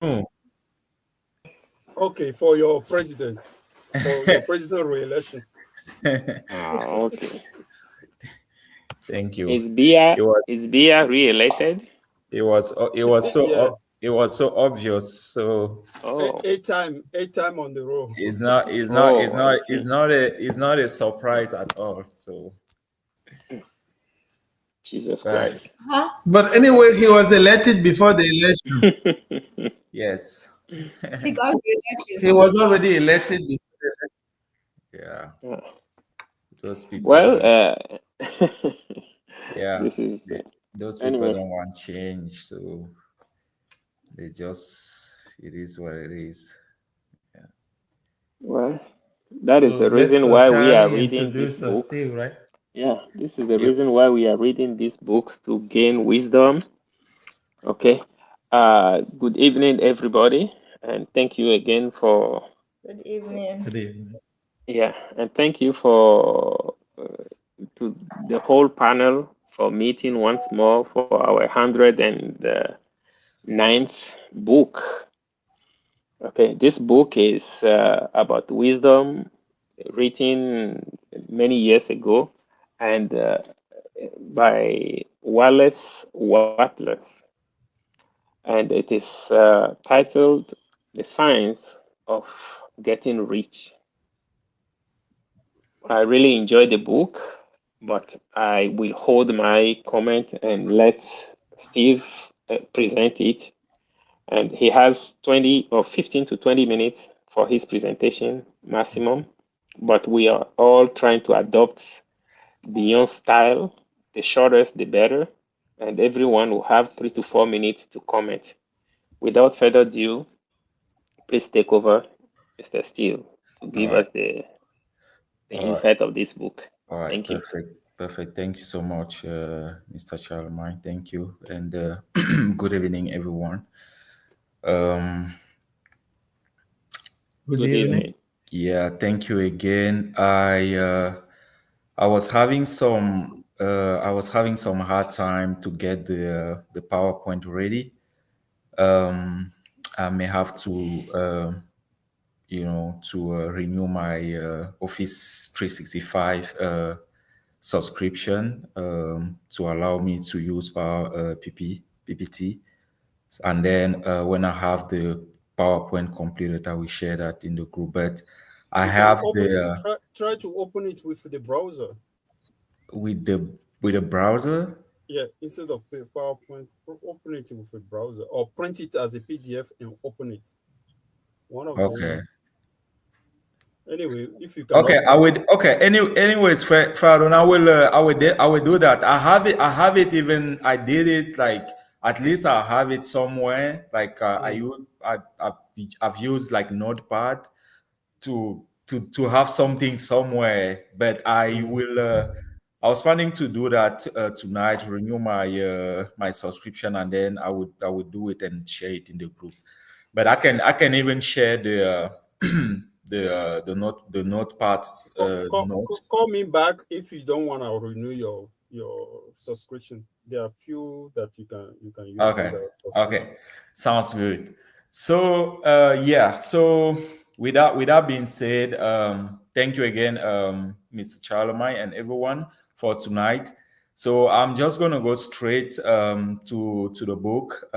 Oh, Okay, for your president, for your president re-election. Okay. thank you. Is Bia It was is Bia re-elected? Yeah, it was so obvious. So Oh, eight time on the row. I see. it's not a surprise at all. So Jesus but Christ. But anyway, he was elected before the election. yes. He got He reelected. was already elected. Yeah, Yeah. those Well, people, yeah, this is those people anyway. don't want change, so they just it is what it is. Yeah. Well, that is So the let's reason why we are Charlie reading these introduce Steve, books. right? Yeah, this is the Yep. reason why we are reading these books to gain wisdom. Okay. Good evening, everybody, and thank you again for Good evening. Good evening. yeah, and thank you for to the whole panel for meeting once more for our 109th book. Okay, this book is about wisdom written many years ago and by Wallace Wattles, and it is titled The Science of Getting Rich. I really enjoyed the book, but I will hold my comment and let Steve present it. And he has 20 or 15 to 20 minutes for his presentation maximum. But we are all trying to adopt beyond style. The shortest, the better. And everyone will have 3 to 4 minutes to comment. Without further ado, please take over, Mr. Steele, to All give right. us the All right. insight of this book. All right. Thank you. Perfect. Thank you so much, Mr. Charlemagne. Thank you, and good evening, everyone. Um, Good Good evening. evening. yeah, thank you again. I was having some hard time to get the PowerPoint ready. I may have to renew my Office 365 subscription to allow me to use PPT. And then when I have the PowerPoint completed, I will share that in the group. But I You can have open the try to open it with the browser. with the browser. Yeah, instead of PowerPoint, open it with a browser or print it as a PDF and open it. One of Okay. them. Anyway, if you Okay, cannot I print, would. Okay, anyways, Fradon, I will do that. I have it. Even I did it. Like at least I have it somewhere. Like I've used like Notepad to have something somewhere. But I mm, will. I was planning to do that tonight. Renew my my subscription, and then I would do it and share it in the group. But I can even share the the notepad note. call me back if you don't want to renew your subscription. There are few that you can use Okay, without subscription. okay, sounds good. So yeah, so with that being said, thank you again, Mr. Charlemagne and everyone for tonight. So I'm just gonna go straight to the book.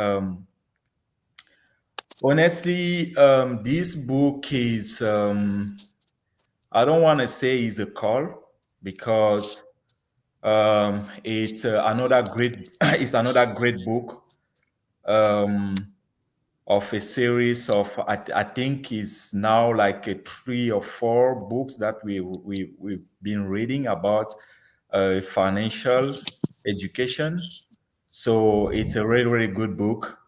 Honestly, this book is I don't want to say is a call because it's another great it's another great book um, of a series of I think is now like a 3 or 4 books that we've been reading about financial education. So it's a really really good book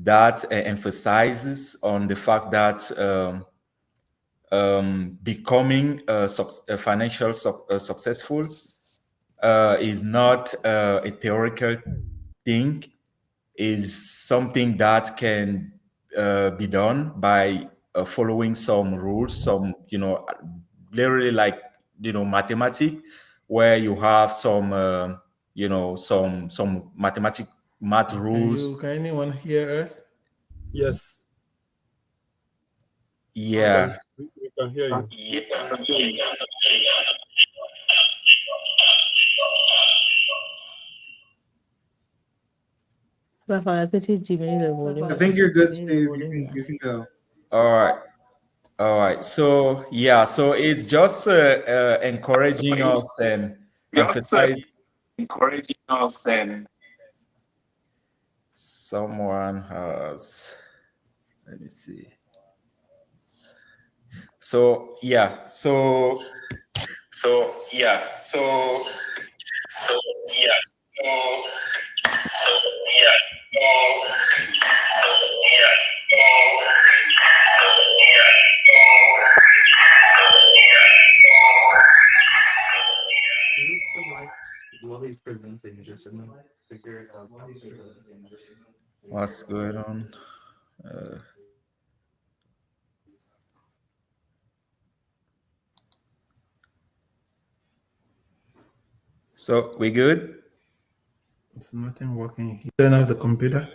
that emphasizes on the fact that becoming financial successful is not a theoretical thing, is something that can be done by following some rules, some, literally like, mathematics, where you have some, some mathematic math rules. Can anyone hear us? Yes, Yeah. we can hear you. I think you're good, Steve. You can go. All right. All right. So yeah. So it's just encouraging us and emphasize. Encouraging us and Someone has. Let me see. So yeah. so yeah. So yeah. So yeah. What's going on? So we good? It's nothing working. You turn off the computer.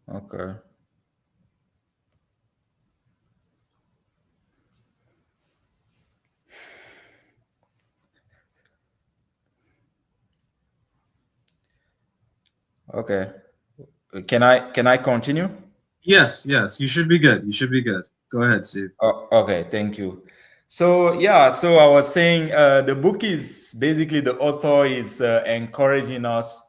Okay. Okay. Can I continue? Yes, you should be good. You should be good. Go ahead, Steve. Oh, okay, thank you. So yeah, so I was saying the book is basically the author is encouraging us,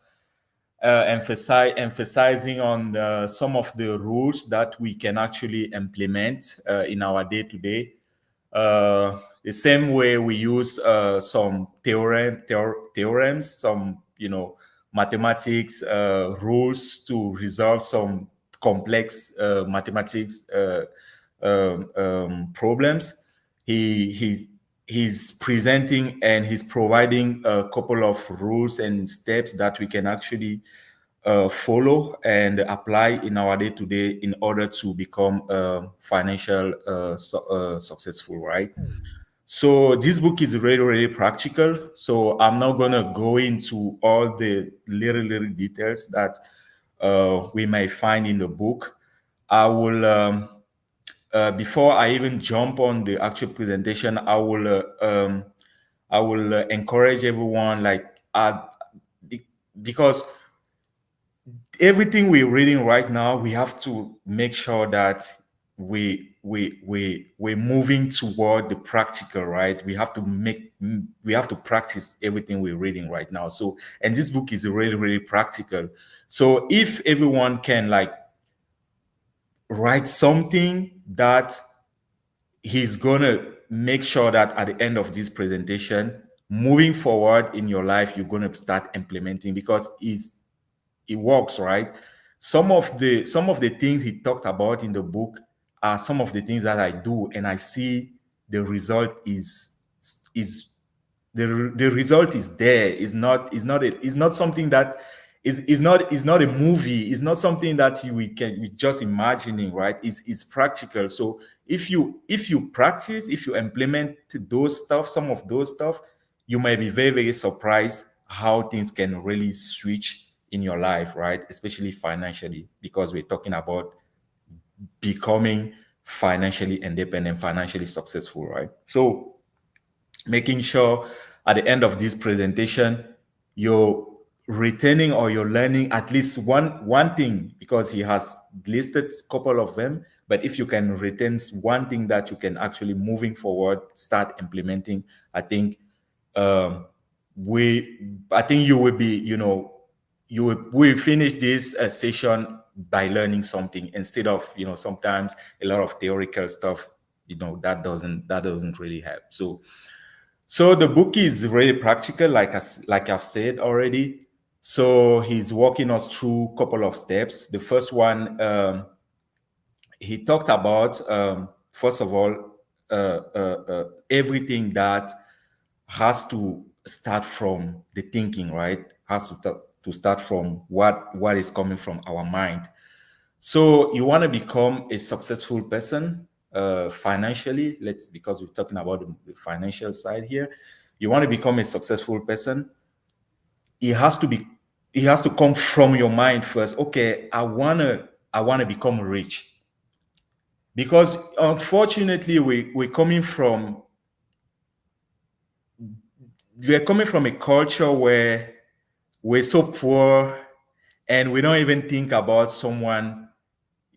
emphasizing on some of the rules that we can actually implement in our day to day. The same way we use some theorems, some mathematics rules to resolve some complex mathematics problems. He's presenting and he's providing a couple of rules and steps that we can actually follow and apply in our day to day in order to become financial successful, right? So this book is really, really practical. So I'm not gonna go into all the little details that we may find in the book. I will before I even jump on the actual presentation, I will encourage everyone because everything we're reading right now, we have to make sure that we're moving toward the practical, right? We have to practice everything we're reading right now. So, and this book is really, really practical. So if everyone can write something that he's gonna make sure that at the end of this presentation, moving forward in your life, you're gonna start implementing because it works, right? Some of the things he talked about in the book are some of the things that I do, and I see the result is the result is there. It's not something that is not a movie. It's not something that we just imagining, right? It's practical. So if you practice, if you implement those stuff, some of those stuff, you might be very, very surprised how things can really switch in your life, right? Especially financially, because we're talking about becoming financially independent, financially successful, right? So making sure at the end of this presentation, you're retaining or you're learning at least one thing, because he has listed a couple of them. But if you can retain one thing that you can actually moving forward, start implementing, I think um, I think you will be, we finish this session by learning something instead of, sometimes a lot of theoretical stuff, that doesn't really help. So the book is really practical, like I've said already. So he's walking us through a couple of steps. The first one, he talked about, first of all, everything that has to start from the thinking, right? Has to start from what is coming from our mind. So you want to become a successful person, financially, because we're talking about the financial side here, you want to become a successful person, it has to come from your mind first. Okay, I wanna become rich. Because unfortunately we're coming from a culture where we're so poor, and we don't even think about someone,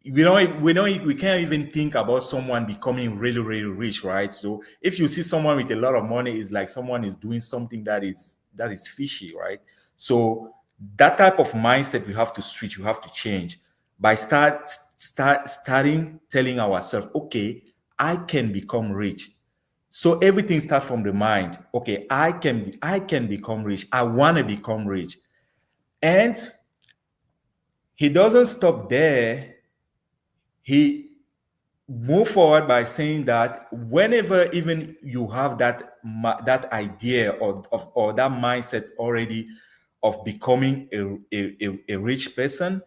we can't even think about someone becoming really really rich, right? So if you see someone with a lot of money, it's like someone is doing something that is fishy, right? So that type of mindset we have to switch, we have to change by starting telling ourselves, okay, I can become rich. So everything starts from the mind. Okay, I can become rich, I want to become rich. And he doesn't stop there. He move forward by saying that whenever even you have that idea or that mindset already of becoming a rich person,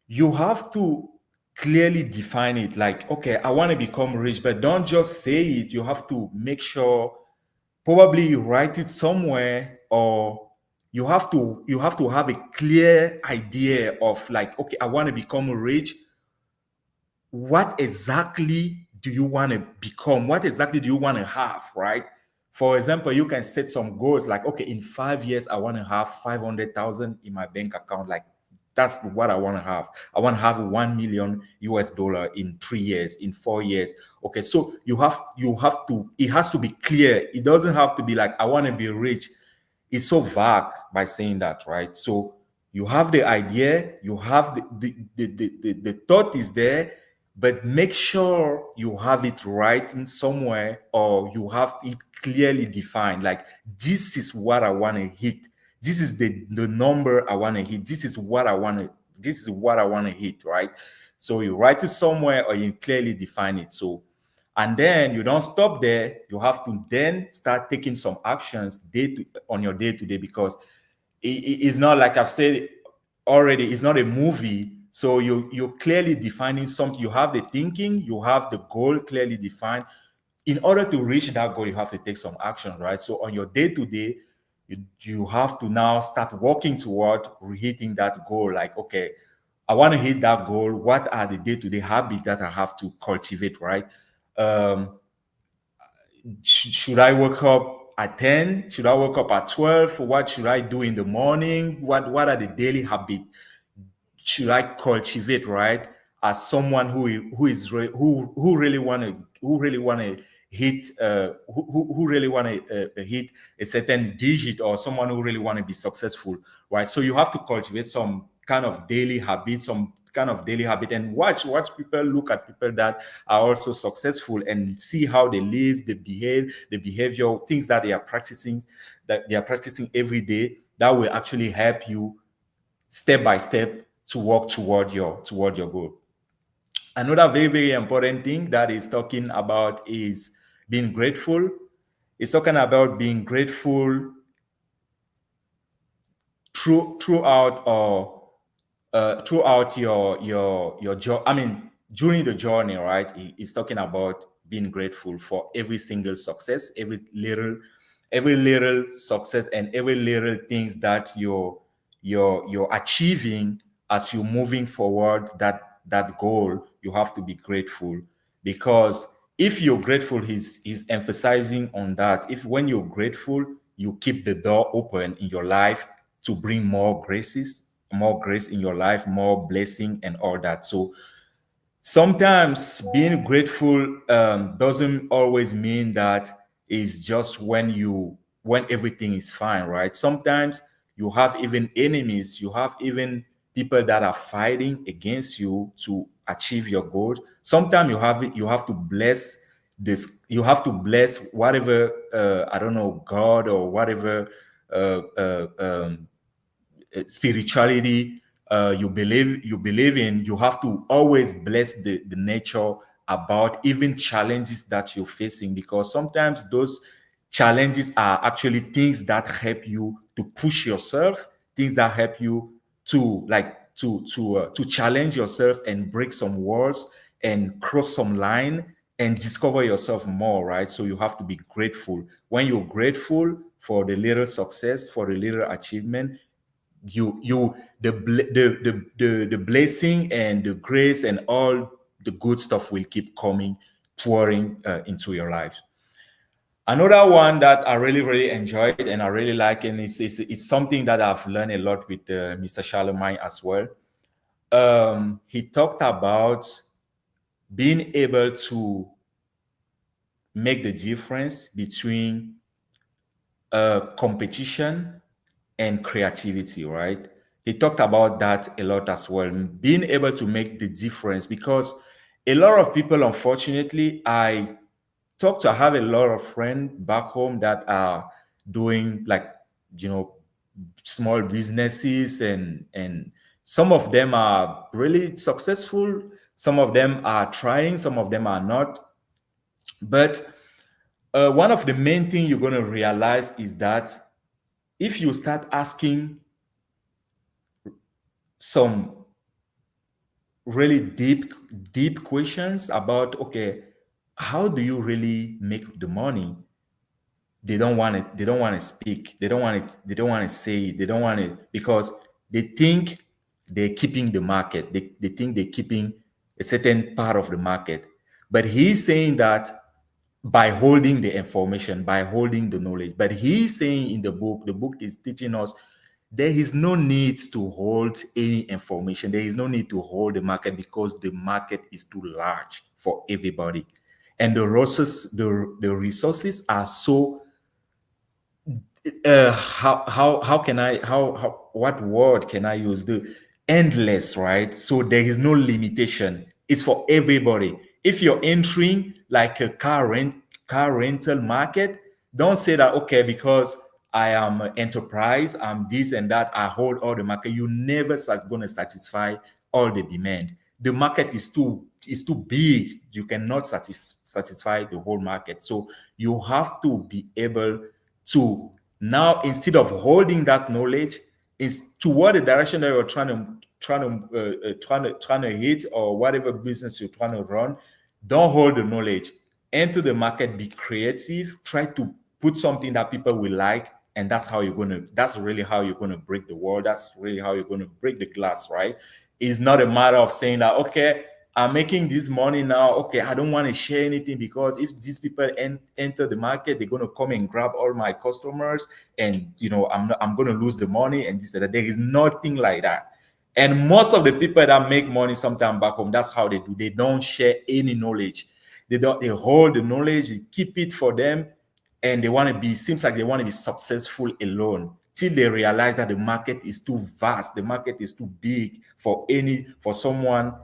you have to clearly define it. Like, okay, I want to become rich, but don't just say it. You have to make sure, probably you write it somewhere, or you have to have a clear idea of, like, okay, I want to become rich. What exactly do you want to become? What exactly do you want to have, right? For example, you can set some goals like, okay, in 5 years, I want to have 500,000 in my bank account. Like, that's what I want to have. I want to have 1 million US dollar in 3 years, in 4 years. Okay, so you have to, it has to be clear. It doesn't have to be like, I want to be rich. It's so vague by saying that, right? So you have the idea, you have the thought is there, but make sure you have it right in somewhere, or you have it clearly defined. Like, this is what I want to hit. This is the number I want to hit. This is what I want to hit, right? So you write it somewhere, or you clearly define it. So, and then you don't stop there. You have to then start taking some actions on your day to day, because it's not, like I've said already, it's not a movie. So you're clearly defining something. You have the thinking, you have the goal clearly defined. In order to reach that goal, you have to take some action, right? So on your day to day, you have to now start working toward hitting that goal. Like, okay, I want to hit that goal. What are the day to day habits that I have to cultivate, right? Um, should I wake up at 10? Should I wake up at 12? What should I do in the morning? What are the daily habits should I cultivate, right? As someone who really want to hit who really want to hit a certain digit, or someone who really want to be successful, right? So you have to cultivate some kind of daily habit, and watch people, look at people that are also successful, and see how they live, they behave, the behavior things that they are practicing every day, that will actually help you step by step to work toward your goal. Another very very important thing that is talking about is being grateful. It's talking about being grateful throughout, or throughout your journey. I mean, during the journey, right? It's talking about being grateful for every single success, every little success, and every little things that you're achieving as you're moving forward that goal. You have to be grateful, because if you're grateful, he's emphasizing on that. If when you're grateful, you keep the door open in your life to bring more grace in your life, more blessing and all that. So sometimes being grateful doesn't always mean that it's just when everything is fine, right? Sometimes you have even enemies, you have even people that are fighting against you to achieve your goals. Sometimes you have to bless this, you have to bless whatever, I don't know, God or whatever spirituality you believe in. You have to always bless the nature about even challenges that you're facing, because sometimes those challenges are actually things that help you to push yourself, things that help you to challenge yourself and break some walls and cross some line and discover yourself more, right? So you have to be grateful. When you're grateful for the little success, for the little achievement, the blessing and the grace and all the good stuff will keep coming, pouring into your life. Another one that I really, really enjoyed and I really like, and it's something that I've learned a lot with Mr. Charlemagne as well. He talked about being able to make the difference between competition and creativity, right? He talked about that a lot as well, being able to make the difference, because a lot of people, unfortunately, I have a lot of friends back home that are doing, like, you know, small businesses, and some of them are really successful, some of them are trying, some of them are not. But one of the main things you're going to realize is that if you start asking some really deep questions about, okay, how do you really make the money, they don't want it, they don't want to speak, they don't want it, they don't want to say it, they don't want it, because they think they're keeping the market, they think they're keeping a certain part of the market. But he's saying that by holding the information, by holding the knowledge. But he's saying in the book is teaching us there is no need to hold any information. There is no need to hold the market, because the market is too large for everybody. And the resources are so how can I how what word can I use? The endless, right? So there is no limitation. It's for everybody. If you're entering like a car rental market, don't say that, okay, because I am an enterprise, I'm this and that, I hold all the market. You never gonna satisfy all the demand. The market is too big. You cannot satisfy the whole market. So you have to be able to, now, instead of holding that knowledge, is toward the direction that you're trying to hit, or whatever business you're trying to run. Don't hold the knowledge. Enter the market, be creative, try to put something that people will like, and that's really how you're gonna break the world. That's really how you're gonna break the glass, right? It's not a matter of saying that, okay, I'm making this money now. Okay, I don't want to share anything, because if these people enter the market, they're going to come and grab all my customers, and I'm going to lose the money and this and that. There is nothing like that. And most of the people that make money sometime back home, that's how they do. They don't share any knowledge. They hold the knowledge, they keep it for them, and seems like they want to be successful alone, till they realize that the market is too vast, the market is too big for someone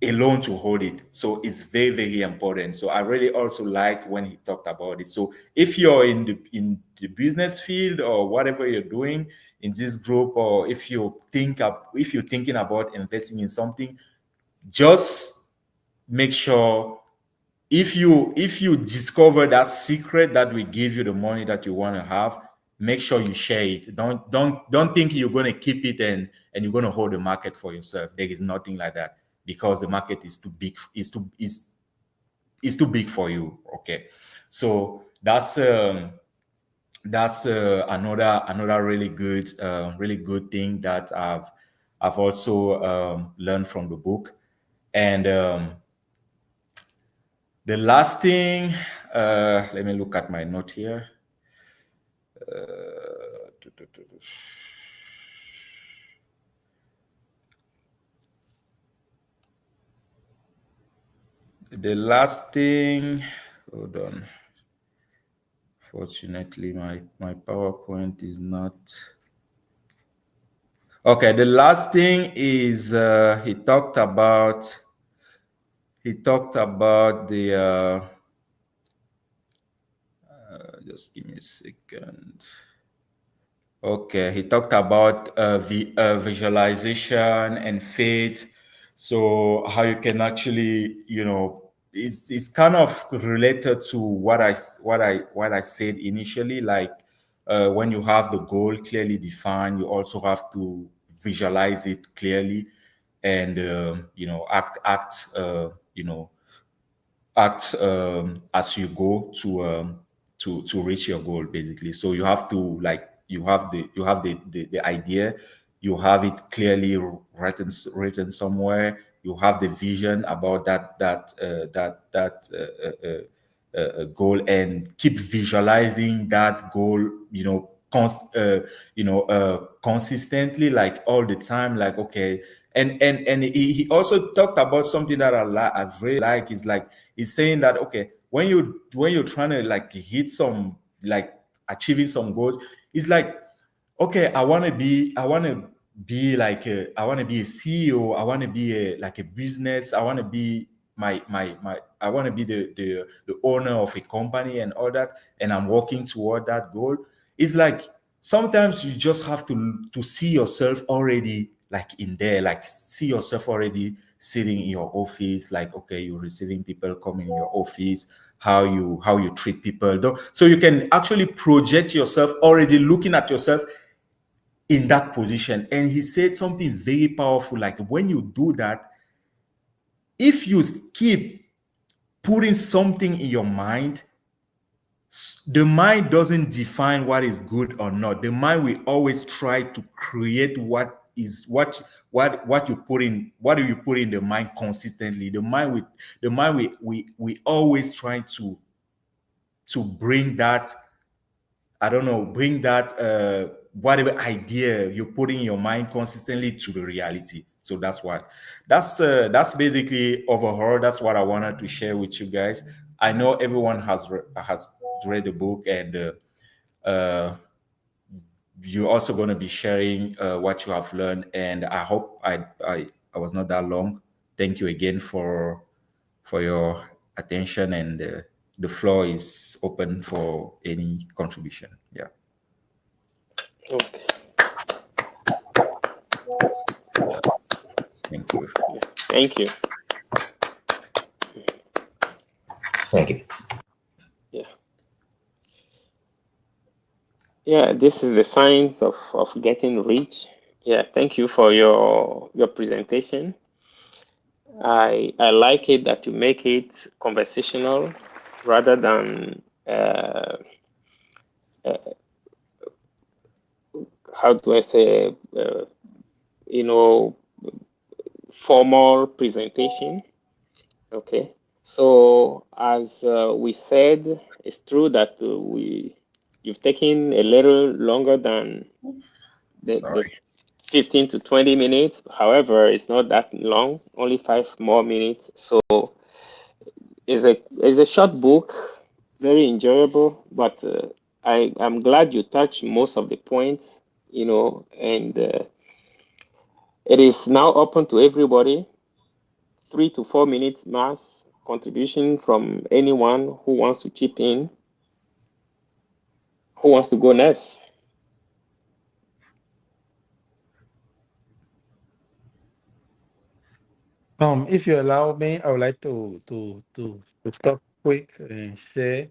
alone to hold it. So it's very, very important. So I really also like when he talked about it. So if you're in the business field, or whatever you're doing in this group, or if you're thinking about investing in something, just make sure, if you discover that secret that will give you the money that you want to have, make sure you share it. Don't think you're going to keep it and you're going to hold the market for yourself. There is nothing like that, because the market is too big, is too big for you. Okay, so that's another really good thing that I've also learned from the book. And the last thing, let me look at my note here. The last thing, hold on. Fortunately, my PowerPoint is not. Okay, the last thing is he talked about the just give me a second. Okay, he talked about visualization and faith. So how you can actually, it's kind of related to what I said initially. Like when you have the goal clearly defined, you also have to visualize it clearly, and act you know, act as you go to reach your goal, basically. So you have to, like, you have the idea, you have it clearly written somewhere, you have the vision about that goal, and keep visualizing that goal, consistently, like all the time, like, okay. And he also talked about something that I've really like, is like, he's saying that, okay, when you're trying to, like, hit some, like, achieving some goals, it's like, okay, I want to be like I want to be a CEO, I want to be like a business, I want to be my I want to be the owner of a company and all that, and I'm working toward that goal. It's like, sometimes you just have to see yourself already, like, in there, like, see yourself already sitting in your office, like, okay, you're receiving people coming in your office, how you treat people, so you can actually project yourself already, looking at yourself in that position. And he said something very powerful, like, when you do that, if you keep putting something in your mind, the mind doesn't define what is good or not. The mind will always try to create what you put in, what do you put in the mind consistently. We always try to bring that, I don't know, bring that whatever idea you put in your mind consistently to the reality. So that's basically overall. That's what I wanted to share with you guys. I know everyone has read the book, and you're also going to be sharing what you have learned. And I hope I was not that long. Thank you again for your attention, and the floor is open for any contribution. Yeah. Okay. Thank you. Thank you. Thank you. Yeah. Yeah, this is the science of getting rich. Yeah, thank you for your presentation. I like it that you make it conversational rather than uh, how do I say, you know, formal presentation. Okay. So as we said, it's true that you've taken a little longer than the Sorry. 15 to 20 minutes. However, it's not that long, only 5 more minutes. So it's a short book, very enjoyable. But I'm glad you touched most of the points, and it is now open to everybody. 3 to 4 minutes mass contribution from anyone who wants to chip in. Who wants to go next? If you allow me, I would like to talk quick and share.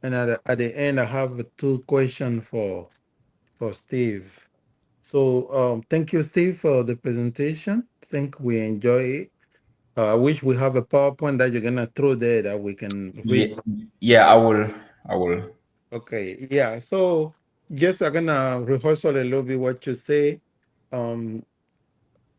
And at the end, I have two questions for Steve. So thank you, Steve, for the presentation. I think we enjoy it. I wish we have a PowerPoint that you're gonna throw there that we can read. Yeah, yeah, I will. Okay, yeah. So just I'm gonna rehearse a little bit what you say. Um,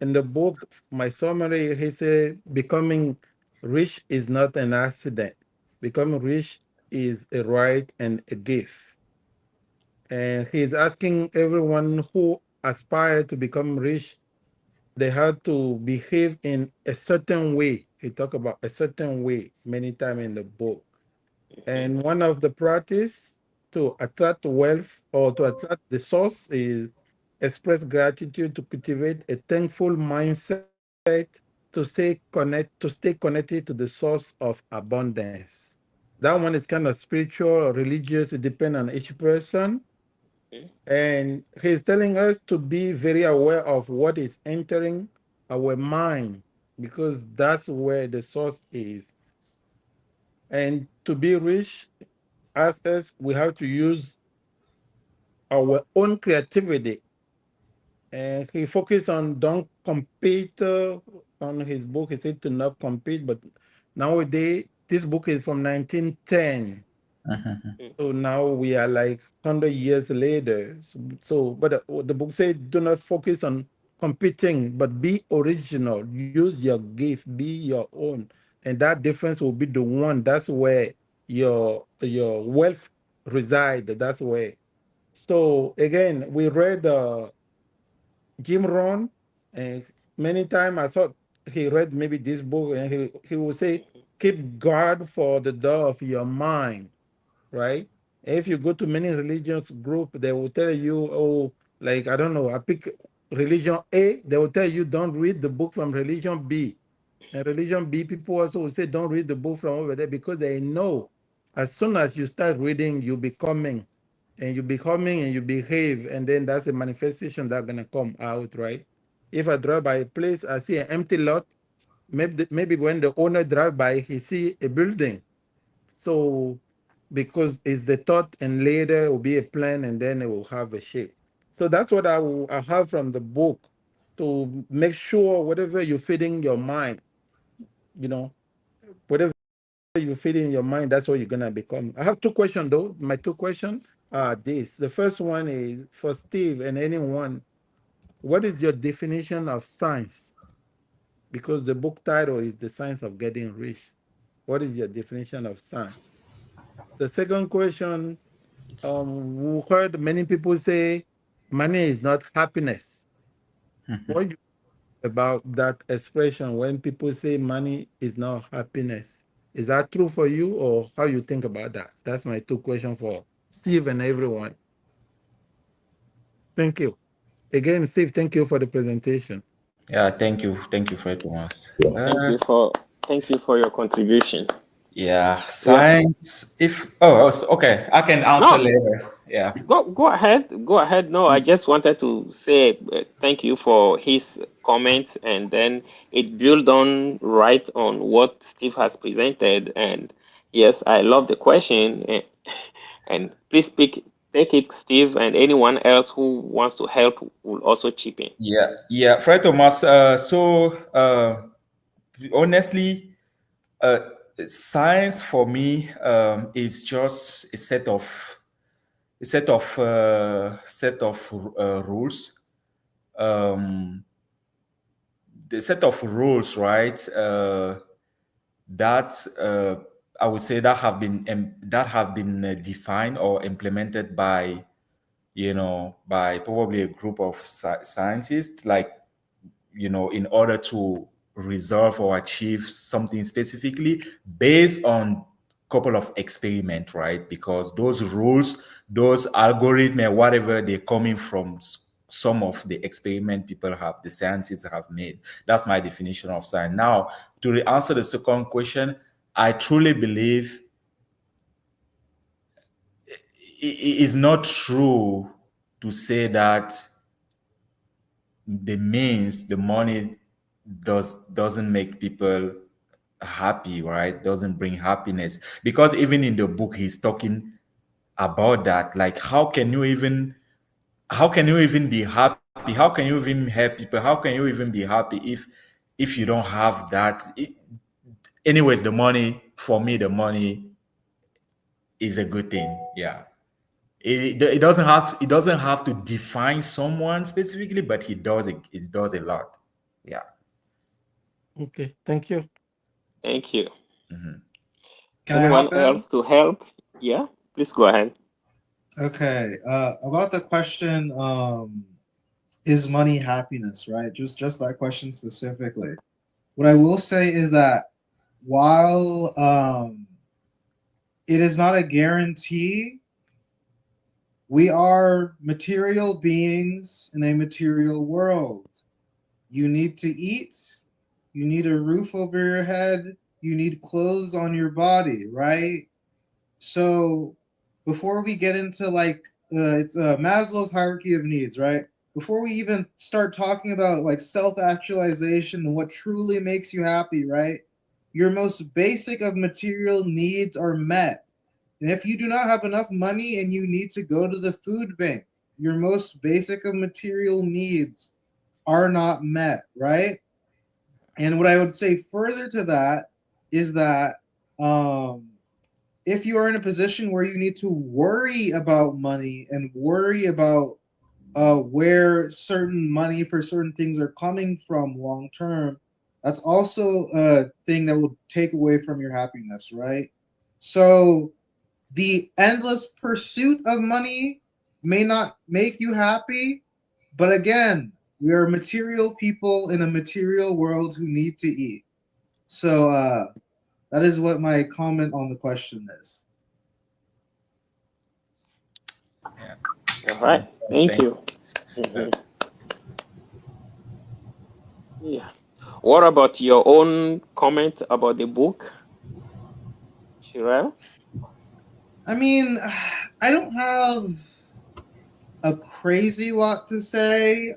in the book, my summary, he said, becoming rich is not an accident. Becoming rich is a right and a gift. And he's asking everyone who aspire to become rich, they have to behave in a certain way. He talk about a certain way many times in the book. And one of the practice to attract wealth or to attract the source is express gratitude, to cultivate a thankful mindset, to stay connected to the source of abundance. That one is kind of spiritual or religious, it depends on each person. And he's telling us to be very aware of what is entering our mind, because that's where the source is. And to be rich, as us, we have to use our own creativity. And he focused on don't compete. On his book, he said to not compete, but Nowadays, this book is from 1910. Mhm. So now we are like 100 years later. But the book says, do not focus on competing, but be original. Use your gift, be your own. And that difference will be the one. That's where your wealth reside. That's where. So again, we read Jim Rohn, and many times I thought he read maybe this book, and he will say, keep guard for the door of your mind, right? If you go to many religious group, they will tell you, oh, like I don't know, I pick religion A, they will tell you don't read the book from religion B. And religion B, people also will say don't read the book from over there because they know as soon as you start reading, you becoming and you behave, and then that's the manifestation that's gonna come out, right? If I drive by a place, I see an empty lot, maybe when the owner drive by, he see a building. So because it's the thought, and later it will be a plan, and then it will have a shape. So that's what I have from the book to make sure whatever you feed in your mind, you know, whatever you feed in your mind, that's what you're gonna become. I have two questions though. My two questions are this. The first one is for Steve and anyone. What is your definition of science? Because the book title is The Science of Getting Rich. What is your definition of science? The second question, we heard many people say money is not happiness. What do you think about that expression when people say money is not happiness? Is that true for you, or how you think about that? That's my two questions for Steve and everyone. Thank you. Again, Steve, thank you for the presentation. Yeah, thank you, Fred Thomas. Thank you for your contribution. Yeah, Yeah. science. If okay, I can answer No, later. Yeah. go ahead. Go ahead. No, I just wanted to say thank you for his comment, and then it built on right on what Steve has presented. And yes, I love the question. And please take it, Steve, and anyone else who wants to help will also chip in. Yeah, Fred Thomas. Honestly, uh, science for me is just a set of rules. Um, the set of rules, right? That I would say that have been defined or implemented by by probably a group of scientists, like in order to resolve or achieve something specifically based on couple of experiment, right? Because those rules, those algorithm and whatever, they're coming from some of the experiment the scientists have made. That's my definition of science. Now, to answer the second question, I truly believe it is not true to say that the money doesn't make people happy, right? Doesn't bring happiness, because even in the book he's talking about that. Like, how can you even be happy? How can you even help people? How can you even be happy if you don't have that? Anyways, for me, the money is a good thing. Yeah. It doesn't have to define someone specifically, but it does a lot. Yeah. Okay, thank you. Thank you. Mhm. Can I Anyone hop in? else to help? Yeah, please go ahead. Okay. About the question, is money happiness, right? Just that question specifically. What I will say is that while it is not a guarantee, we are material beings in a material world. You need to eat, you need a roof over your head, you need clothes on your body, right? So before we get into like it's Maslow's hierarchy of needs, right? Before we even start talking about like self-actualization and what truly makes you happy, right? Your most basic of material needs are met. And if you do not have enough money and you need to go to the food bank, your most basic of material needs are not met, right? And what I would say further to that is that if you are in a position where you need to worry about money and worry about where certain money for certain things are coming from long term, that's also a thing that will take away from your happiness, right? So the endless pursuit of money may not make you happy, but again, we are material people in a material world who need to eat. So that is what my comment on the question is. Yeah. All right. Thank Thank you. you. Mhm. Yeah. What about your own comment about the book, Shirel? I mean, I don't have a crazy lot to say.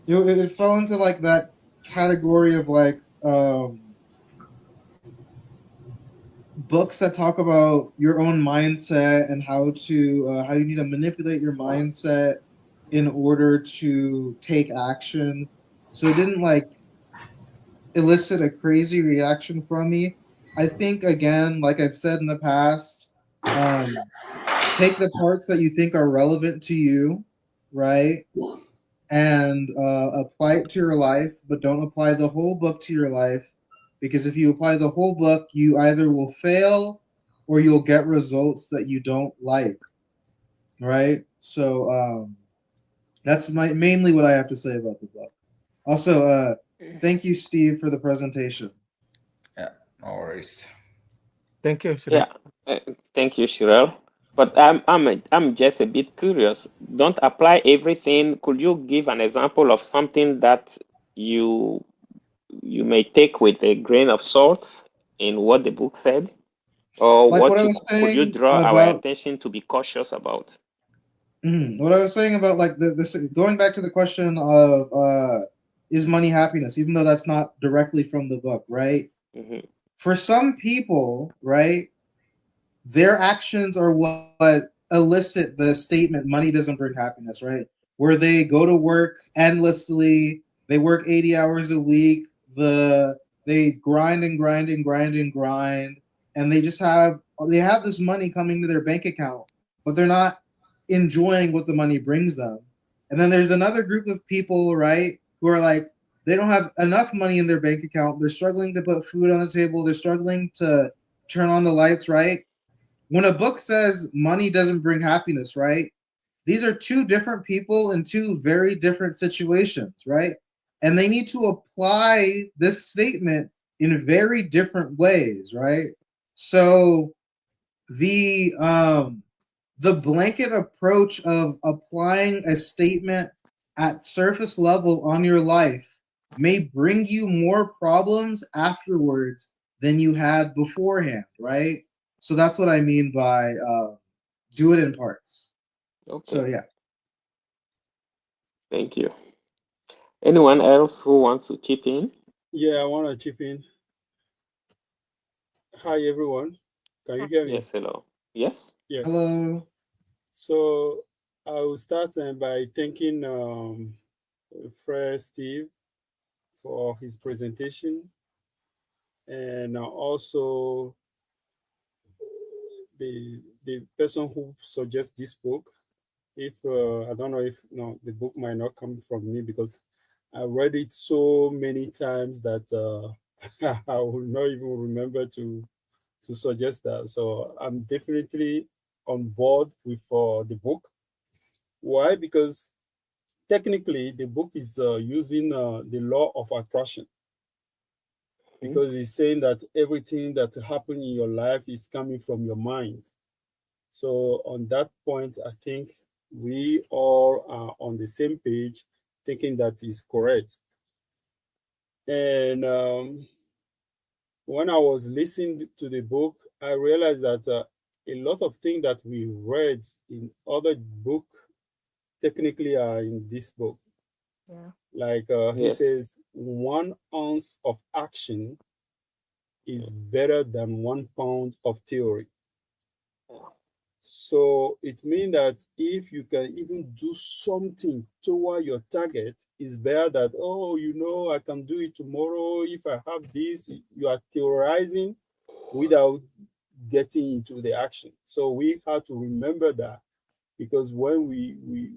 It fell into like that category of like books that talk about your own mindset and how you need to manipulate your mindset in order to take action. So it didn't like elicit a crazy reaction from me. I think again, like I've said in the past, um, take the parts that you think are relevant to you, right? And apply it to your life, but don't apply the whole book to your life, because if you apply the whole book, you either will fail or you'll get results that you don't like, right? So that's mainly what I have to say about the book. Also, thank you, Steve, for the presentation. Yeah. No worries. Thank you, Shri. Yeah. Uh, Thank you, Shirel. But I'm just a bit curious. Don't apply everything. Could you give an example of something that you you may take with a grain of salt in what the book said, or Like what what I you was could you saying draw our about attention to be cautious about? what I was saying about like this going back to the question of is money happiness, even though that's not directly from the book, right? Hmm. For some people, right, their actions are what elicit the statement money doesn't bring happiness, right? Where they go to work endlessly, they work 80 hours a week, they grind and grind and grind and grind, and they have this money coming to their bank account, but they're not enjoying what the money brings them. And then there's another group of people, right, who are like they don't have enough money in their bank account. They're struggling to put food on the table. They're struggling to turn on the lights, right? When a book says money doesn't bring happiness, right? These are two different people in two very different situations, right? And they need to apply this statement in very different ways, right? So the blanket approach of applying a statement at surface level on your life may bring you more problems afterwards than you had beforehand, right? So that's what I mean by do it in parts. So Okay, yeah. thank you. Anyone else who wants to chip in? Yeah, I want to chip in. Hi, everyone. Can you hear me? Yes, hello. Yes. Yeah. Hello. So I will start by thanking Fred Steve for his presentation, and also the person who suggests this book. If I don't know if no, the book might not come from me because I read it so many times that I will not even remember to suggest that. So I'm definitely on board with the book. Why? Because technically the book is using the law of attraction, Mhm. because it's saying that everything that happens in your life is coming from your mind. So on that point, I think we all are on the same page, thinking that is correct. And when I was listening to the book, I realized that a lot of things that we read in other book technically are in this book. Yeah. Like he Yes. says, 1 ounce of action is better than 1 pound of theory. Yeah. So it means that if you can even do something toward your target, it's better that, oh, I can do it tomorrow if I have this. You are theorizing without getting into the action. So we have to remember that, because when we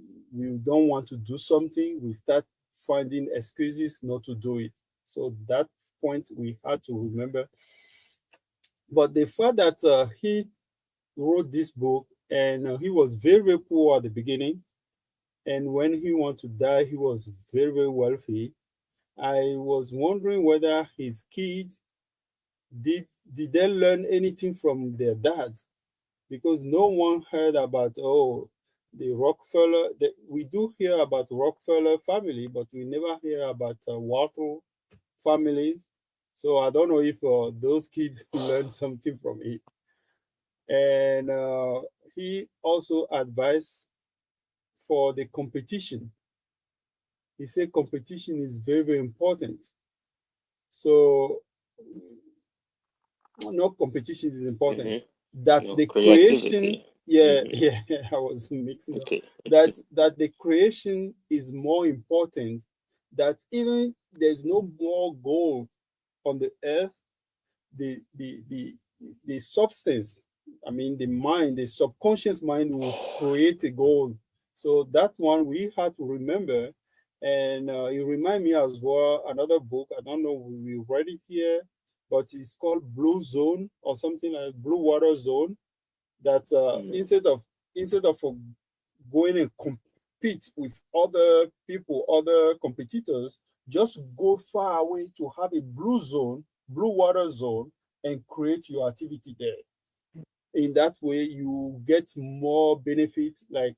don't want to do something, we start finding excuses not to do it. So that point we had to remember. But the fact that he wrote this book, and he was very, very poor at the beginning, and when he wanted to die, he was very, very wealthy. I was wondering whether his kids did they learn anything from their dads, because no one heard about the Rockefeller. We do hear about Rockefeller family, but we never hear about Wattles families. So I don't know if those kids learned something from it. And he also advised for the competition. He said competition is very, very important. So no, competition is important. That No, the creativity. creation, I was mixing up. Okay. That the creation is more important. That even there's no more gold on the earth, the substance, I mean the mind, the subconscious mind will create a goal. So that one we have to remember. And it reminds me as well another book. I don't know we read it here, but it's called Blue Zone or something like Blue Water Zone. That instead of going and compete with other people, other competitors, just go far away to have a blue zone, blue water zone, and create your activity there. In that way, you get more benefits. Like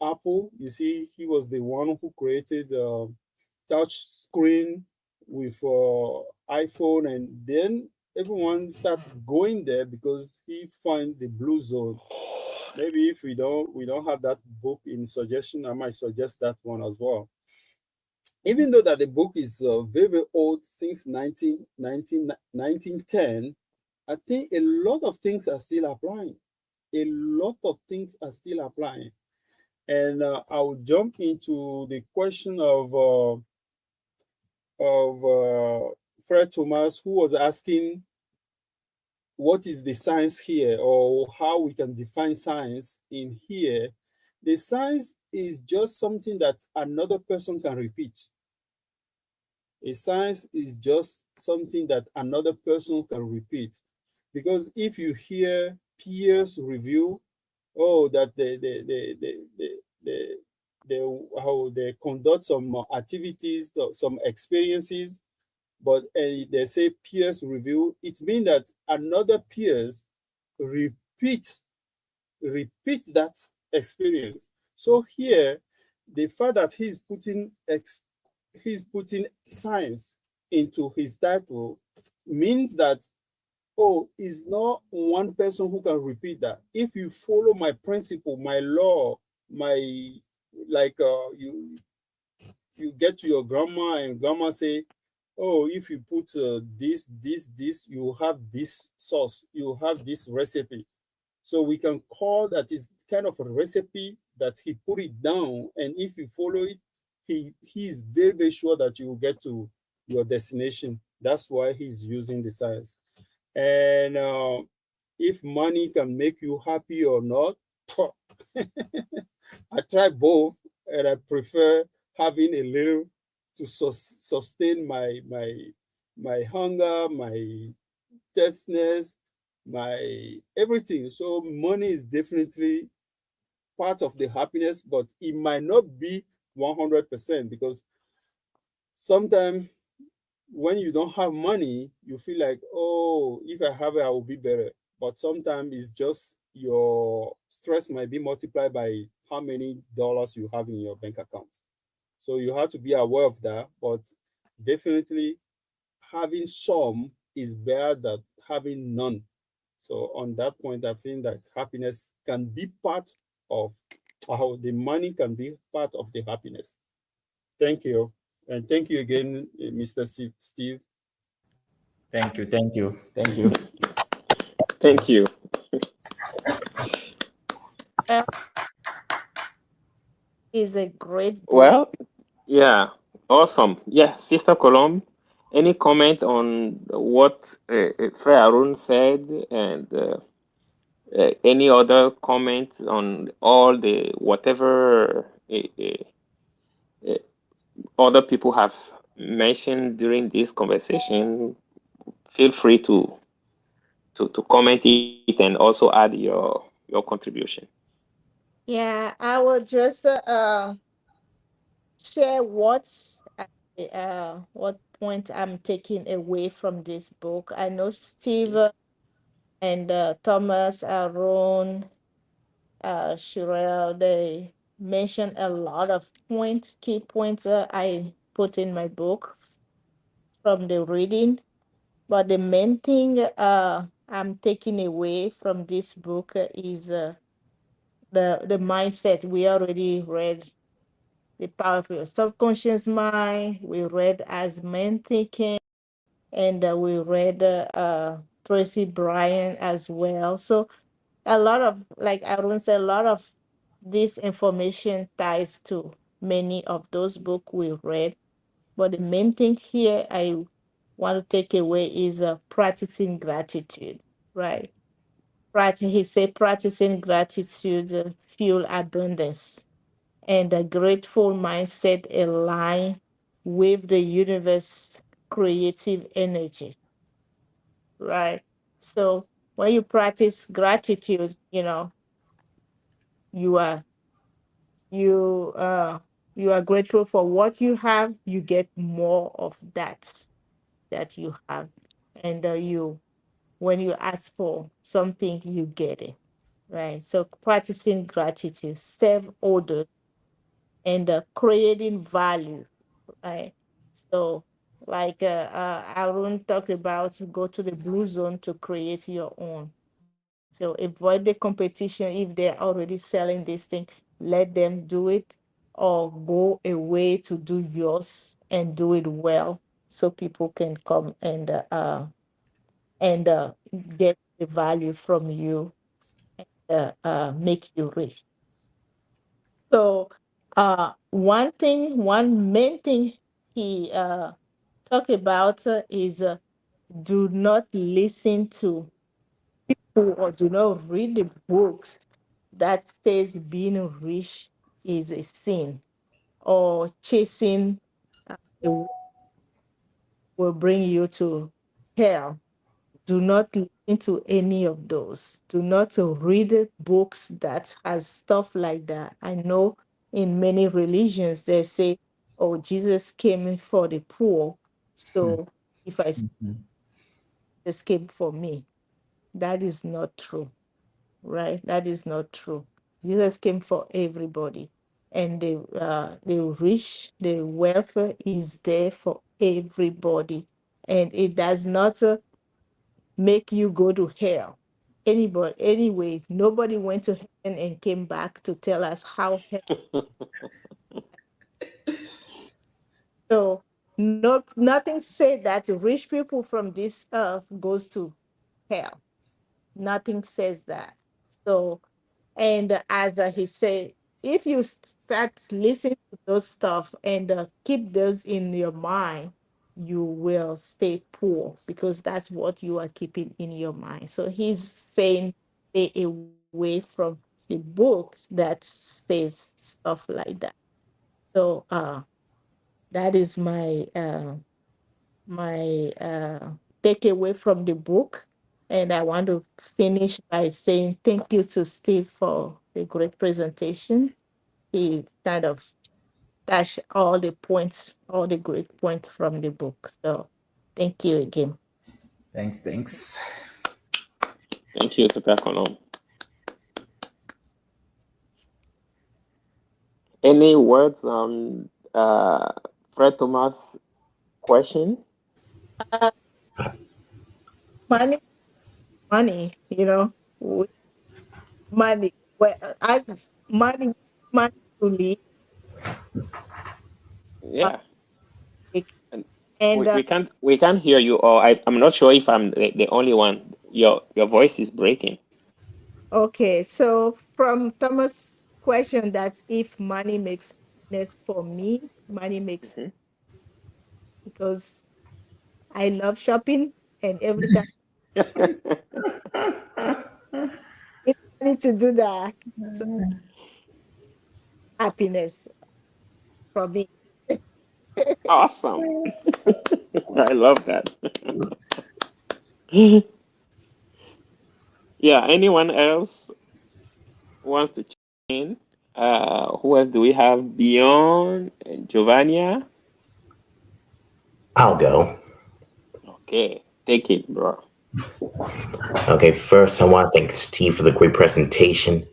Apple, you see, he was the one who created touch screen with iPhone, and then everyone started going there because he find the blue zone. Maybe if we don't have that book in suggestion, I might suggest that one as well. Even though that the book is very, very old, since 1910, I think a lot of things are still applying. A lot of things are still applying. And I'll jump into the question of Fred Thomas, who was asking what is the science here, or how we can define science in here. The science is just something that another person can repeat. A science is just something that another person can repeat. Because if you hear peers review, that how they conduct some activities, some experiences, but they say peers review, it means that another peers repeat that experience. So here, the fact that he's putting science into his title means that it's not one person who can repeat that. If you follow my principle, my law, you get to your grandma and grandma say, if you put this, you have this sauce, you have this recipe. So we can call that is kind of a recipe that he put it down, and if you follow it, he is very, very sure that you will get to your destination. That's why he's using the science. And if money can make you happy or not, I try both, and I prefer having a little to sustain my hunger, my thirstiness, my everything. So money is definitely part of the happiness, but it might not be 100%, because sometimes when you don't have money, you feel like, if I have it, I will be better. But sometimes it's just your stress might be multiplied by how many dollars you have in your bank account. So you have to be aware of that. But definitely having some is better than having none. So on that point, I think that happiness can be part of how the money can be part of the happiness. Thank you. And thank you again, Mr. Steve. Thank you. Thank you. Thank you. Thank you. Uh, is a great book. Well, yeah, awesome. Yeah, Sister Colomb, any comment on what Farun said, and any other comment on all the whatever uh, other people have mentioned during this conversation? Feel free to comment it and also add your contribution. Yeah, I will just share what point I'm taking away from this book. I know Steve and Thomas, Aaron, Shirel, they mentioned a lot of points, key points I put in my book from the reading. But the main thing I'm taking away from this book is the mindset. We already read The Power of Your Subconscious Mind. We read As Men Thinking, and we read Tracy Bryan as well. So a lot of, like Aaron said, a lot of this information ties to many of those books we read. But the main thing here I want to take away is practicing gratitude, right? He said practicing gratitude fuel abundance, and a grateful mindset align with the universe creative energy, right? So when you practice gratitude, you are you you are grateful for what you have, you get more of that you have. And you when you ask for something, you get it, right? So practicing gratitude, serve others, and creating value, right? So like Aaron talked about, go to the blue zone to create your own. So avoid the competition. If they're already selling this thing, let them do it, or go away to do yours and do it well, so people can come and get the value from you, make you rich. So one main thing he talked about is do not listen to or do not read the books that says being rich is a sin, or chasing the will bring you to hell. Do not listen to any of those. Do not read books that has stuff like that. I know in many religions they say, oh, Jesus came for the poor, so if I s- Mhm. Jesus came for me. That is not true, right? That is not true. Jesus came for everybody. And the rich, the welfare is there for everybody. And it does not make you go to hell. Anybody, anyway, nobody went to heaven and came back to tell us how hell. So nothing said that rich people from this earth goes to hell. Nothing says that. So, and as he said, if you start listening to those stuff and keep those in your mind, you will stay poor, because that's what you are keeping in your mind. So he's saying stay away from the books that says stuff like that. So that is my takeaway from the book. And I want to finish by saying thank you to Steve for the great presentation. He kind of touched all the points, all the great points from the book. So thank you again. Thanks. Thank you, Sister Colomb. Any words on Fred Thomas' question? Uh, money, money, money. Well, money, money to live. uh, Yeah, like, and and we can't hear you. Or I'm not sure if I'm the only one. Your voice is breaking. Okay, so from Thomas' question, that's if money makes happiness. For me, money makes, Mhm. because I love shopping, and every time I need money to do that, so happiness for me. Awesome. I love that. Yeah, anyone else wants to chime in? Who else do we have beyond Giovannia? I'll go. Okay, take it, bro. Okay, first I want to thank Steve for the great presentation,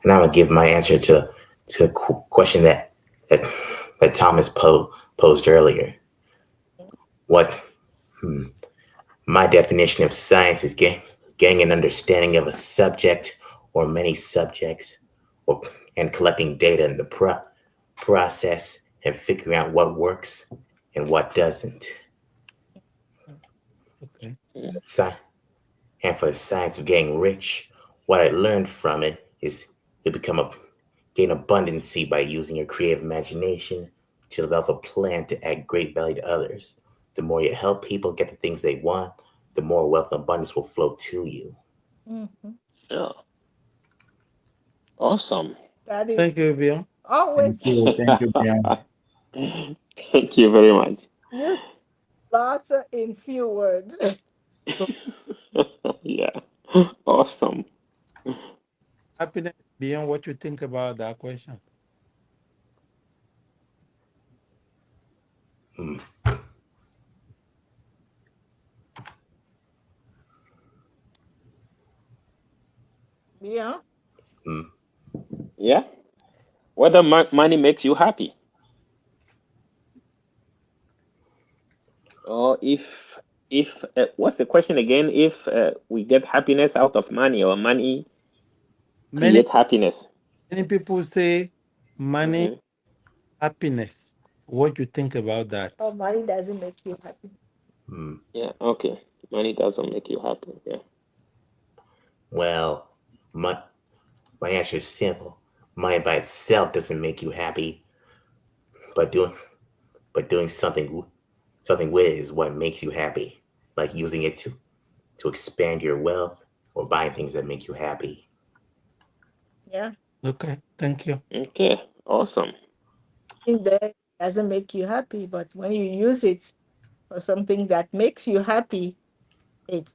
and I'm gonna give my answer to the question that that Thomas posed earlier. What my definition of science is getting an understanding of a subject or many subjects, or and collecting data in the process and figuring out what works and what doesn't. Okay. Sci- and for the science of getting rich, what I learned from it is you gain abundancy by using your creative imagination to develop a plan to add great value to others. The more you help people get the things they want, the more wealth and abundance will flow to you. Mhm. Yeah, awesome. That Thank is you, Bill. Thank always you. Thank you, Brian. Thank you very much. use lots in few words. So Yeah, awesome. happiness beyond what you think about that question. Mm, Yeah. mm. Yeah, whether money makes you happy, or if what's the question again? If we get happiness out of money, or money Many create happiness. many people say money, Hmm. happiness. What you think about that? Oh, money doesn't make you happy. Mm. Yeah, okay. Money doesn't make you happy. Yeah. Well, my answer is simple. Money by itself doesn't make you happy, but doing something with it is what makes you happy. Like using it to expand your wealth or buying things that make you happy. Yeah. Okay, thank you. Okay, awesome. In there doesn't make you happy, but when you use it for something that makes you happy, it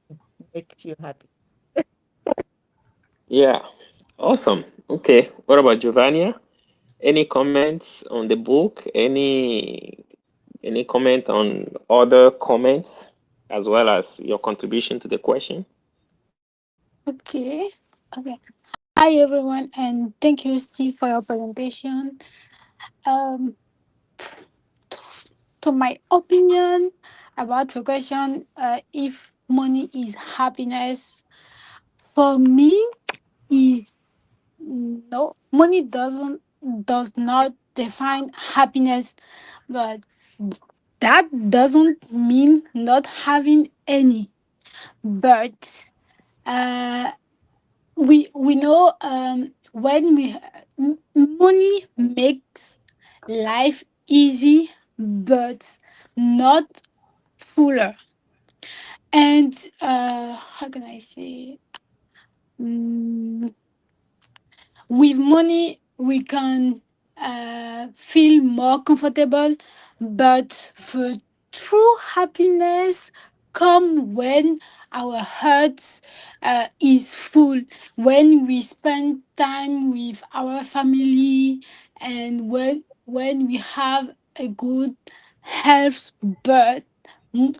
makes you happy. Yeah, awesome. Okay, what about Giovanni? Any comments on the book? Any comment on other comments, as well as your contribution to the question? Okay. Okay. Hi everyone, and thank you, Steve, for your presentation. Um, to my opinion about the question, if money is happiness, for me is no. Money does not define happiness, but that doesn't mean not having any. But uh, we know when money makes life easy but not fuller, and how can I say, Mm, with money we can feel more comfortable, but the true happiness come when our heart is full, when we spend time with our family, and when we have a good health. But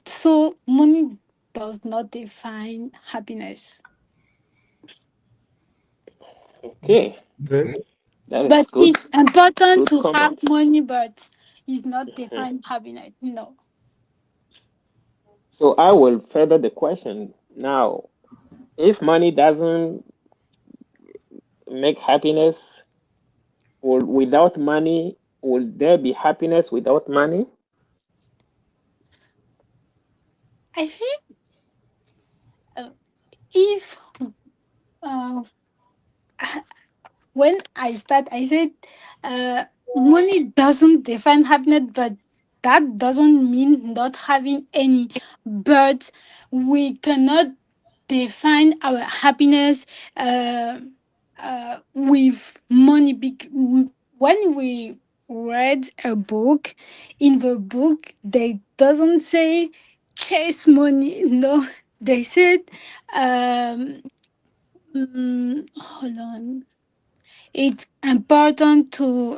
so money does not define happiness. Okay, Great. that is But good. it's important Good to have comment. money, but it's not Mhm. define happiness. No. So I will further the question now. If money doesn't make happiness, without money, will there be happiness without money? I think if uh, when I start, I said, money doesn't define happiness, but that doesn't mean not having any. But we cannot define our happiness uh, with money. When we read a book, in the book, they doesn't say chase money. No, they said, hold on. It's important to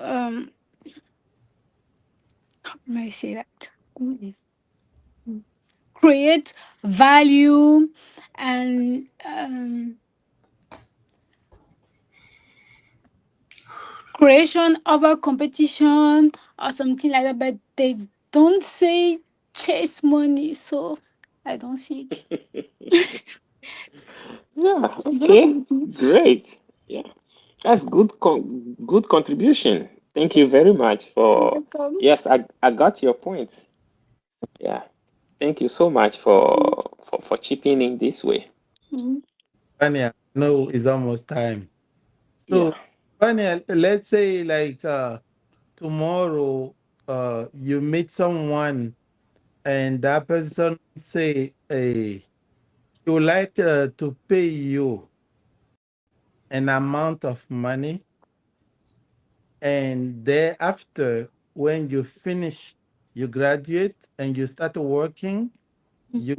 how may I say that? Create value and creation over competition or something like that, but they don't say chase money, so I don't think. Yeah, okay. Exactly. Great. Yeah. That's good contribution. Thank you very much for Welcome. yes, I got your point. Yeah. Thank you so much for chipping in this way. Mhm. Daniel, no, it's almost time. Yeah. So, Daniel, let's say like tomorrow, you meet someone and that person say, hey, you would like to pay you an amount of money, and thereafter, when you finish, you graduate and you start working, you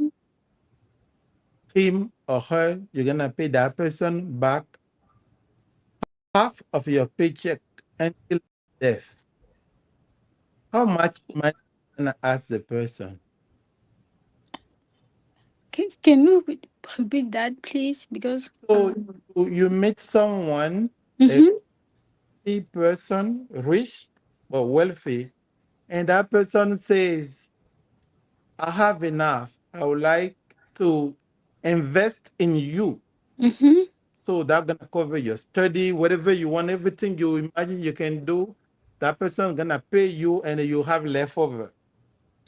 him or her, you're gonna pay that person back half of your paycheck until death. How much money you gonna ask the person? Can you repeat that, please? Because So you meet someone, a mhm, wealthy person, rich but wealthy, and that person says, I have enough. I would like to invest in you. mhm, So that's gonna cover your study, whatever you want, everything you imagine you can do. That person gonna pay you, and you have leftover.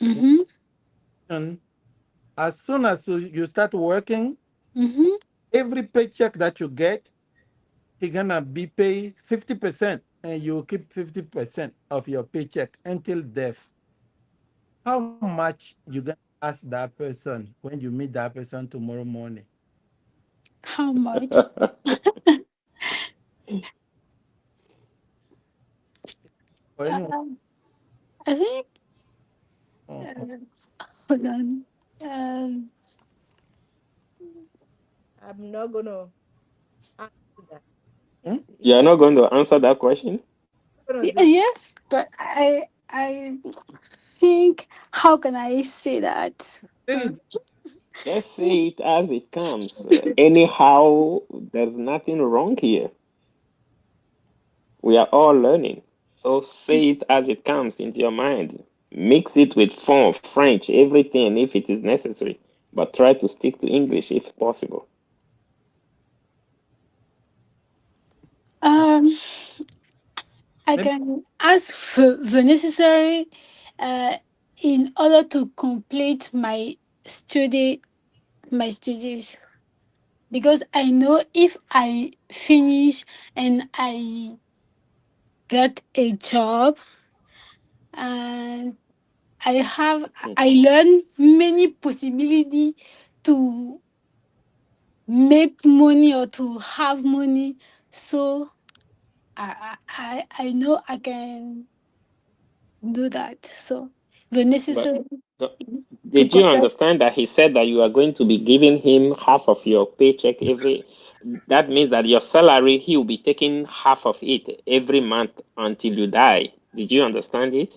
mhm, And as soon as you start working, mhm. every paycheck that you get, he gonna be paid 50%, and you keep 50% of your paycheck until death. How much you gonna ask that person when you meet that person tomorrow morning? How much? Or anyone? Um, I think. uh, Hold on. Um, I'm not gonna answer that. hmm? You It's are a not going to answer that question? gonna do. yes, but I think, how can I say that? Say it. Just say it as it comes. Anyhow, there's nothing wrong here. We are all learning. So say it as it comes into your mind. Mix it with French, everything if it is necessary. But try to stick to English if possible. Um, I Let me can ask for the necessary uh, in order to complete my studies, because I know if I finish and I get a job and I learn many possibility to make money or to have money. So I know I can do that. So the But necessary uh, to did you complete. understand that he said that you are going to be giving him half of your paycheck every? That means that your salary, he will be taking half of it every month until you die. Did you understand it?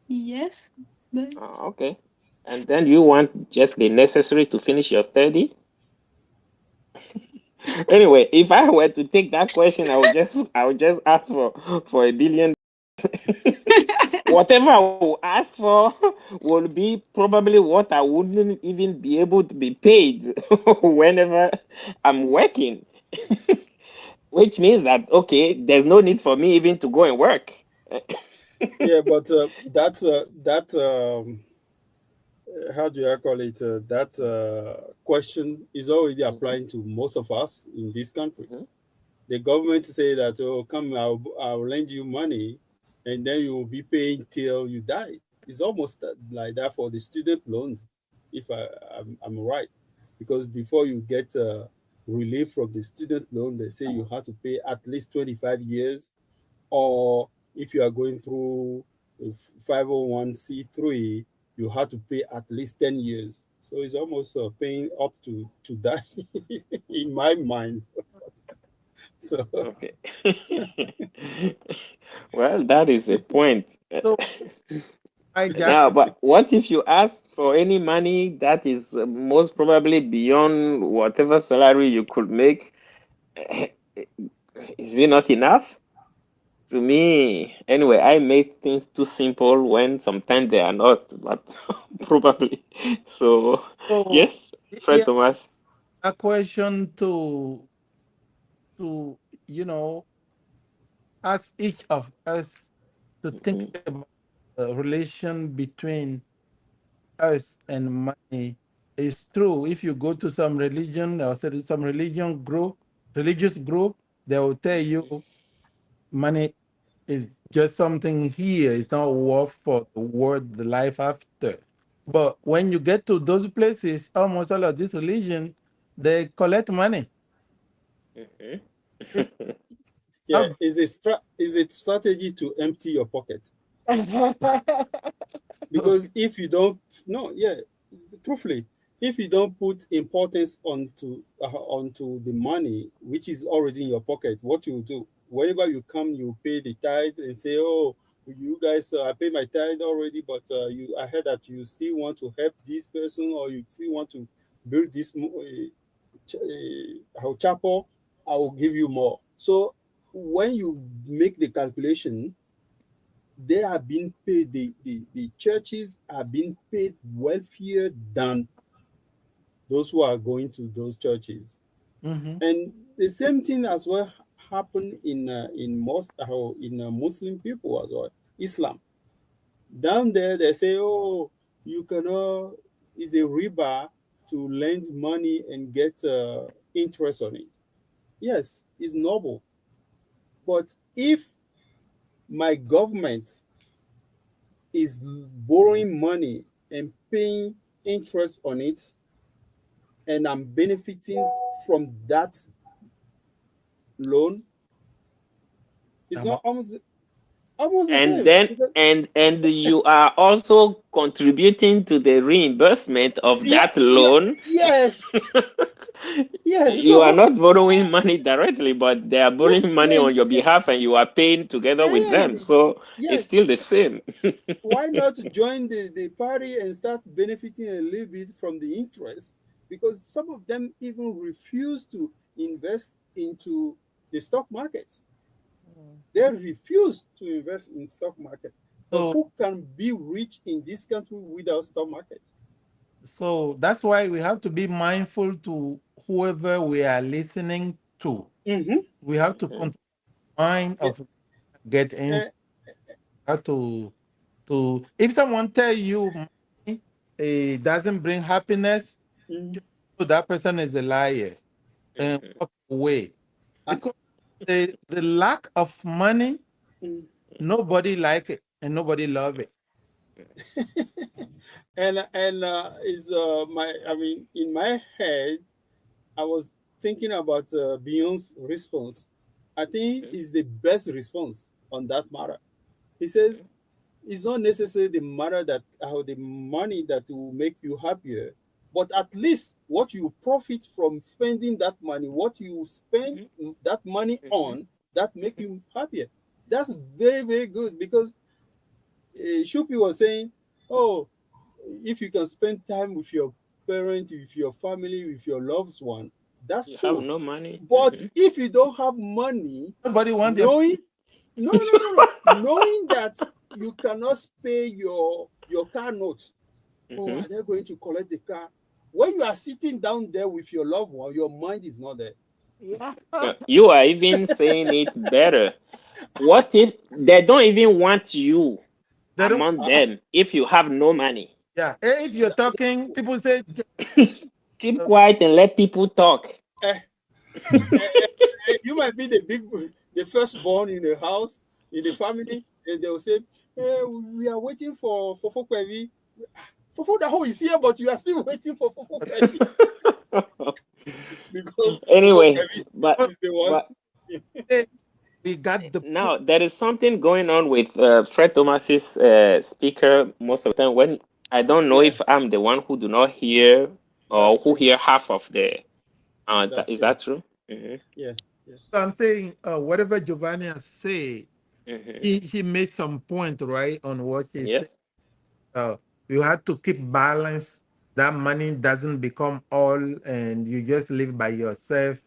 Yes, but Okay. And then you want just the necessary to finish your study? Anyway, if I were to take that question, I would just ask for a billion. Whatever I will ask for will be probably what I wouldn't even be able to be paid whenever I'm working. Which means that okay, there's no need for me even to go and work. Yeah, but that how do I call it? That question is already applying to most of us in this country. Mhm. the government say that, oh, come, I'll lend you money, and then you will be paying till you die. It's almost like that for the student loans, if I'm right, because before you get relief from the student loan, they say you have to pay at least 25 years, or if you are going through 501c3, you have to pay at least 10 years. So it's almost paying up to die in my mind. So Okay. Well, that is a point. So I got Now, but what if you ask for any money that is most probably beyond whatever salary you could make? Is it not enough? To me, anyway, I make things too simple when sometimes they are not, but probably. So, so yes, Fred yeah, Thomas. a question to you know ask each of us to think Mhm, about the relation between us and money. Is true. If you go to some religion or some religious group, they will tell you money is just something here. It's not worth for the world, the life after. But when you get to those places, almost all of this religion, they collect money. mhm. It yeah, have is it strategy to empty your pocket? Because if you don't, no, yeah, truthfully, if you don't put importance onto the money which is already in your pocket, what you do whenever you come, you pay the tithe and say, oh, you guys, I pay my tithe already, but you, I heard that you still want to help this person, or you still want to build this chapel, I will give you more. So when you make the calculation, they are being paid, the churches are being paid wealthier than those who are going to those churches. Mhm. And the same thing as well happen in most in Muslim people as well, Islam. Down there they say, oh, you cannot, is a riba to lend money and get interest on it. Yes, it's noble, but if my government is borrowing money and paying interest on it, and I'm benefiting from that loan, it's Uh-huh. not almost the And same. then Because, and you are also contributing to the reimbursement of yeah, that yeah, loan. yes, yes. You are So not borrowing money directly, but they are yeah, borrowing money yeah, on your yeah, behalf, and you are paying together with yeah, them. So it's yes. still the same. Why not join the party and start benefiting a little bit from the interest? Because some of them even refuse to invest into the stock market. They refuse to invest in stock market. But So who can be rich in this country without stock market? so that's why we have to be mindful to whoever we are listening to. Mm-hmm. We have to Mhm, mind Yeah. of get in Uh, how to if someone tell you money doesn't bring happiness, mm, just know that person is a liar and mhm, walk away. and, Because the lack of money, mm, nobody like it and nobody love it. and is my I mean in my head I was thinking about Beyond's response. I think mhm, is the best response on that matter. He says mhm, it's not necessarily the matter that how the money that will make you happier, but at least what you profit from spending that money, what you spend mhm, that money mhm, on, that make mhm. you happier. That's very, very good, because Shupi was saying, oh, if you can spend time with your parents, with your family, with your loved one, that's You have true. no money. But if you don't have money, Nobody want their knowing, no, knowing that you cannot pay your car note, oh, Mhm. are they going to collect the car? When you are sitting down there with your loved one, your mind is not there. Yeah. You are even saying it better. What if they don't even want you they don't among them if you have no money? yeah. If you're talking, people say Keep uh, quiet and let people talk. Eh, You might be the firstborn in the house, in the family, and they'll say, we are waiting for Fofo Kwevi. Fofo Daho is here, but you are still waiting for Fofo Kwevi because Fofo Anyway, Kwevi but is the one. but Hey, we got the now there is something going on with Fred Thomas's speaker most of the time. When I don't know Yeah, if I'm the one who do not hear or that's who true. hear half of the. That's Is true. that true? Hmm. Yeah, yeah, I'm saying whatever Giovanni has said, Hmm. he made some point right on what he said. Yes. Uh, you have to keep balance. That money doesn't become all, and you just live by yourself,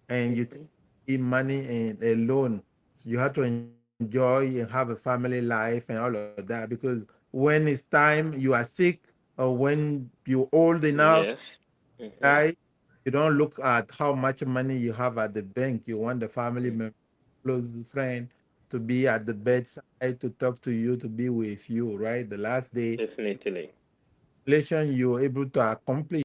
and you Hmm. take money and alone. You have to enjoy and have a family life and all of that because when it's time you are sick or when you're old enough, Yes. Hmm. right? You don't look at how much money you have at the bank. You want the family member, close friend to be at the bedside to talk to you, to be with you, right? The last day Definitely. relation you're able to accomplish